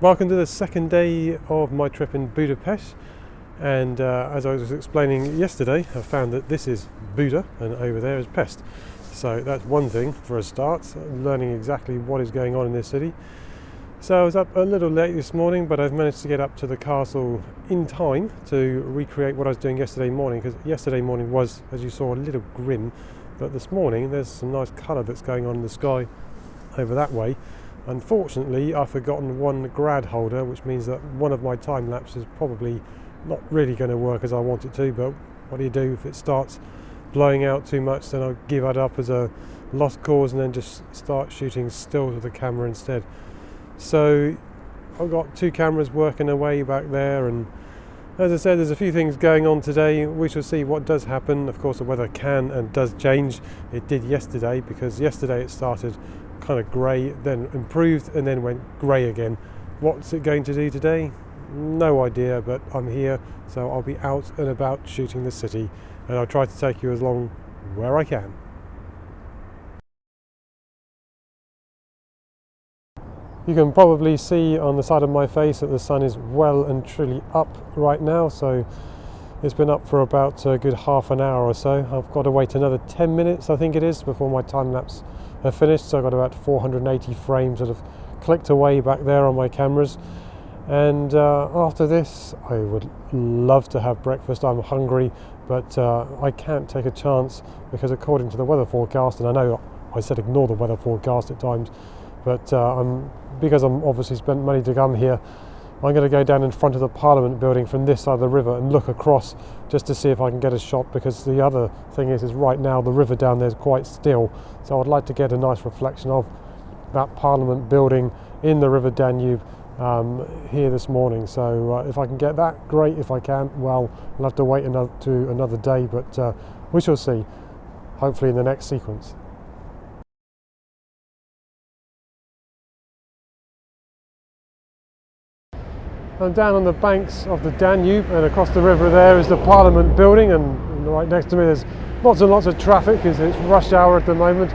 Welcome to the second day of my trip in Budapest, and as I was explaining yesterday, I found that this is Buda and over there is Pest. So that's one thing for a start, learning exactly what is going on in this city. So I was up a little late this morning, but I've managed to get up to the castle in time to recreate what I was doing yesterday morning, because yesterday morning was, as you saw, a little grim, but this morning there's some nice colour that's going on in the sky over that way. Unfortunately, I've forgotten one grad holder, which means that one of my time lapse is probably not really going to work as I want it to, but what do you do if it starts blowing out too much? Then I'll give it up as a lost cause and then just start shooting stills with the camera instead. So I've got two cameras working away back there, and as I said, there's a few things going on today. We shall see what does happen. Of course, the weather can and does change. It did yesterday, because yesterday it started kind of grey, then improved, and then went grey again. What's it going to do today? No idea, but I'm here, so I'll be out and about shooting the city, and I'll try to take you along where I can. You can probably see on the side of my face that the sun is well and truly up right now, so it's been up for about a good half an hour or so. I've got to wait another 10 minutes, I think it is, before my time lapse are finished. So I've got about 480 frames that have clicked away back there on my cameras. And after this, I would love to have breakfast. I'm hungry, but I can't take a chance, because according to the weather forecast, and I know I said ignore the weather forecast at times, but because I'm obviously spent money to come here, I'm going to go down in front of the Parliament building from this side of the river and look across just to see if I can get a shot, because the other thing is right now the river down there is quite still, so I'd like to get a nice reflection of that Parliament building in the River Danube here this morning. So if I can get that, great. If I can't, well, I'll have to wait another day, but we shall see, hopefully in the next sequence. I'm down on the banks of the Danube, and across the river there is the Parliament building, and right next to me there's lots and lots of traffic because it's rush hour at the moment.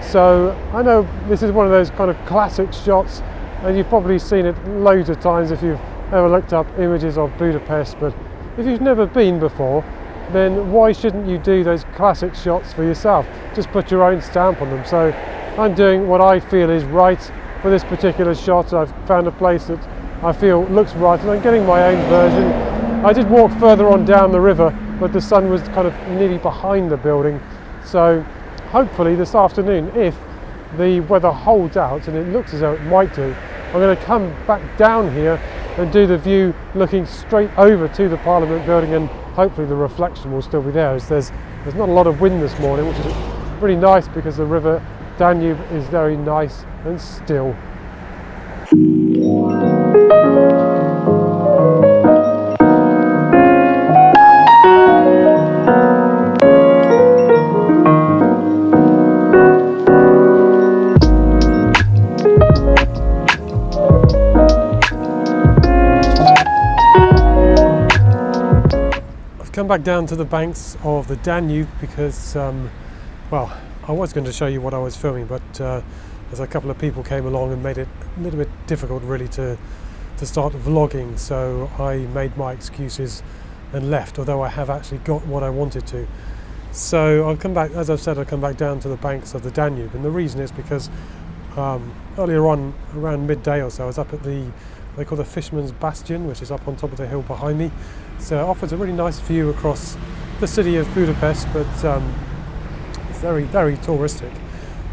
So I know this is one of those kind of classic shots, and you've probably seen it loads of times if you've ever looked up images of Budapest, but if you've never been before, then why shouldn't you do those classic shots for yourself? Just put your own stamp on them. So I'm doing what I feel is right for this particular shot. I've found a place that I feel looks right, and I'm getting my own version. I did walk further on down the river, but the sun was kind of nearly behind the building. So hopefully this afternoon, if the weather holds out, and it looks as though it might do, I'm going to come back down here and do the view looking straight over to the Parliament building, and hopefully the reflection will still be there, as there's not a lot of wind this morning, which is pretty nice because the River Danube is very nice and still. Come back down to the banks of the Danube because, well, I was going to show you what I was filming, but as a couple of people came along and made it a little bit difficult really to start vlogging, so I made my excuses and left, although I have actually got what I wanted to. So I've come back, as I've said, I've come back down to the banks of the Danube, and the reason is because earlier on, around midday or so, I was up at they call the Fisherman's Bastion, which is up on top of the hill behind me. So it offers a really nice view across the city of Budapest, but it's very, very touristic.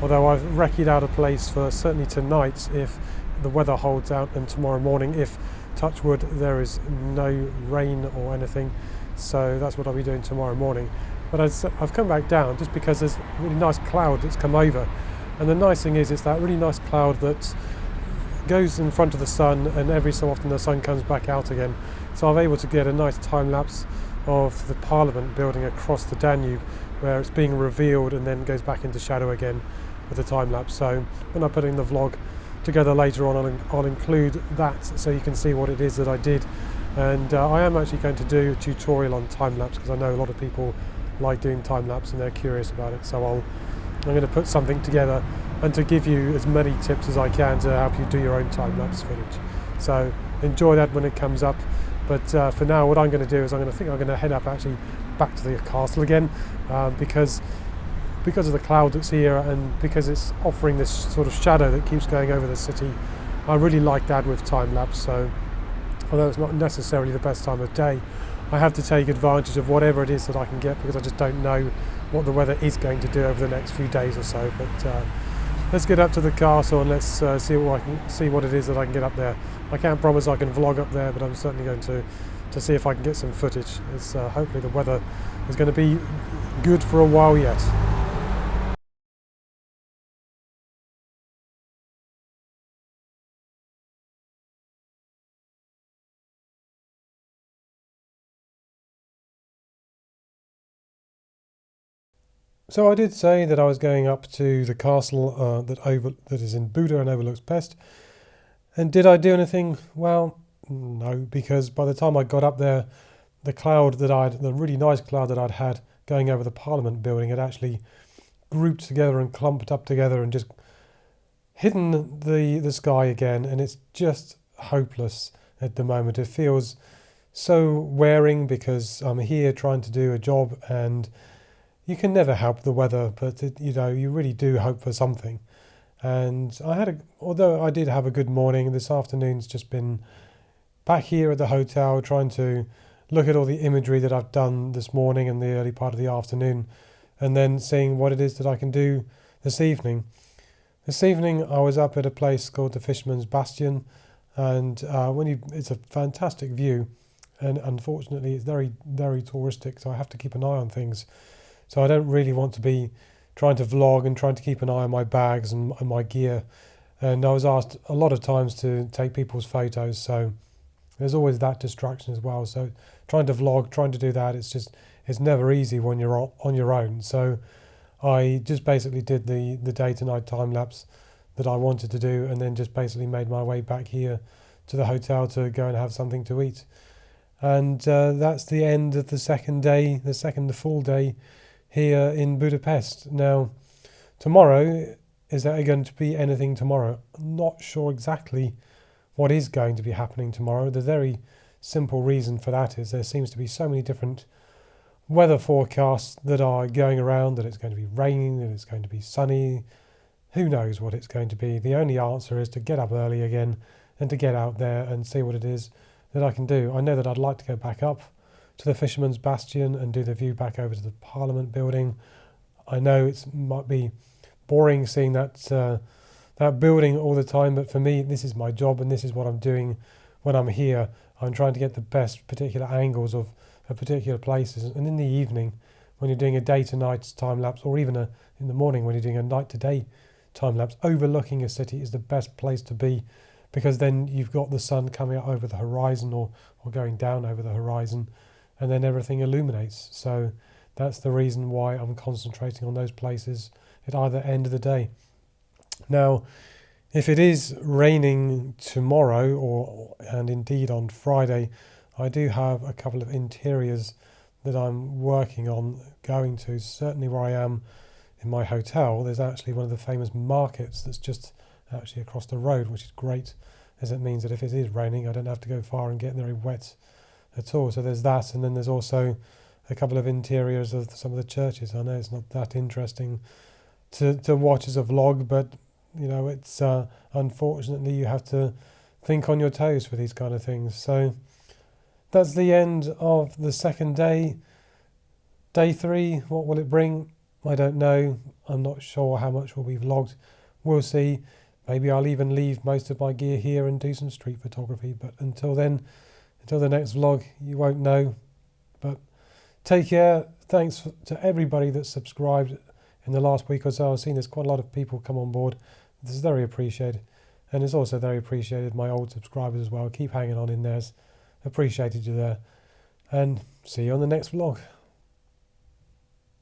Although I've recceed out a place for certainly tonight if the weather holds out, and tomorrow morning if, touch wood, there is no rain or anything. So that's what I'll be doing tomorrow morning. But I've come back down just because there's a really nice cloud that's come over. And the nice thing is it's that really nice cloud that goes in front of the sun, and every so often the sun comes back out again. So I'm able to get a nice time lapse of the Parliament building across the Danube, where it's being revealed and then goes back into shadow again with the time lapse. So when I'm putting the vlog together later on, I'll include that so you can see what it is that I did. And I am actually going to do a tutorial on time lapse, because I know a lot of people like doing time lapse and they're curious about it. So I'm going to put something together and to give you as many tips as I can to help you do your own time lapse footage. So enjoy that when it comes up. But for now, what I'm going to do is I'm going to head up actually back to the castle again, because of the cloud that's here and because it's offering this sort of shadow that keeps going over the city. I really like that with time lapse. So although it's not necessarily the best time of day, I have to take advantage of whatever it is that I can get, because I just don't know what the weather is going to do over the next few days or so. But let's get up to the castle and let's see what it is that I can get up there. I can't promise I can vlog up there, but I'm certainly going to see if I can get some footage. It's hopefully the weather is going to be good for a while yet. So I did say that I was going up to the castle that is in Buda and overlooks Pest. And did I do anything? Well, no, because by the time I got up there, the really nice cloud that I'd had going over the Parliament building had actually grouped together and clumped up together and just hidden the sky again. And it's just hopeless at the moment. It feels so wearing because I'm here trying to do a job, and you can never help the weather, but you really do hope for something. And although I did have a good morning, this afternoon's just been back here at the hotel trying to look at all the imagery that I've done this morning and the early part of the afternoon, and then seeing what it is that I can do this evening. This evening I was up at a place called the Fisherman's Bastion, and it's a fantastic view, and unfortunately it's very, very touristic, so I have to keep an eye on things. So I don't really want to be trying to vlog and trying to keep an eye on my bags and my gear. And I was asked a lot of times to take people's photos, so there's always that distraction as well. So trying to vlog, trying to do that, it's never easy when you're on your own. So I just basically did the day to night time lapse that I wanted to do, and then just basically made my way back here to the hotel to go and have something to eat. And that's the end of the second day, the second full day here in Budapest. Now, tomorrow, is there going to be anything tomorrow? I'm not sure exactly what is going to be happening tomorrow. The very simple reason for that is there seems to be so many different weather forecasts that are going around, that it's going to be raining, that it's going to be sunny. Who knows what it's going to be? The only answer is to get up early again and to get out there and see what it is that I can do. I know that I'd like to go back up to the Fisherman's Bastion and do the view back over to the Parliament building. I know it might be boring seeing that building all the time, but for me, this is my job and this is what I'm doing when I'm here. I'm trying to get the best particular angles of particular places. And in the evening, when you're doing a day-to-night time-lapse, or even in the morning when you're doing a night-to-day time-lapse, overlooking a city is the best place to be, because then you've got the sun coming out over the horizon or going down over the horizon, and then everything illuminates. So that's the reason why I'm concentrating on those places at either end of the day. Now, if it is raining tomorrow and indeed on Friday, I do have a couple of interiors that I'm working on going to. Certainly where I am in my hotel, there's actually one of the famous markets that's just actually across the road, which is great, as it means that if it is raining, I don't have to go far and get very wet at all. So there's that, and then there's also a couple of interiors of some of the churches. I know it's not that interesting to watch as a vlog, but it's unfortunately you have to think on your toes for these kind of things. So that's the end of the second day. Day 3, what will it bring? I don't know. I'm not sure how much will be vlogged. We'll see. Maybe I'll even leave most of my gear here and do some street photography, but until then, until the next vlog, you won't know. But take care. Thanks to everybody that subscribed in the last week or so. I've seen there's quite a lot of people come on board. This is very appreciated. And it's also very appreciated my old subscribers as well. Keep hanging on in there. Appreciated you there. And see you on the next vlog.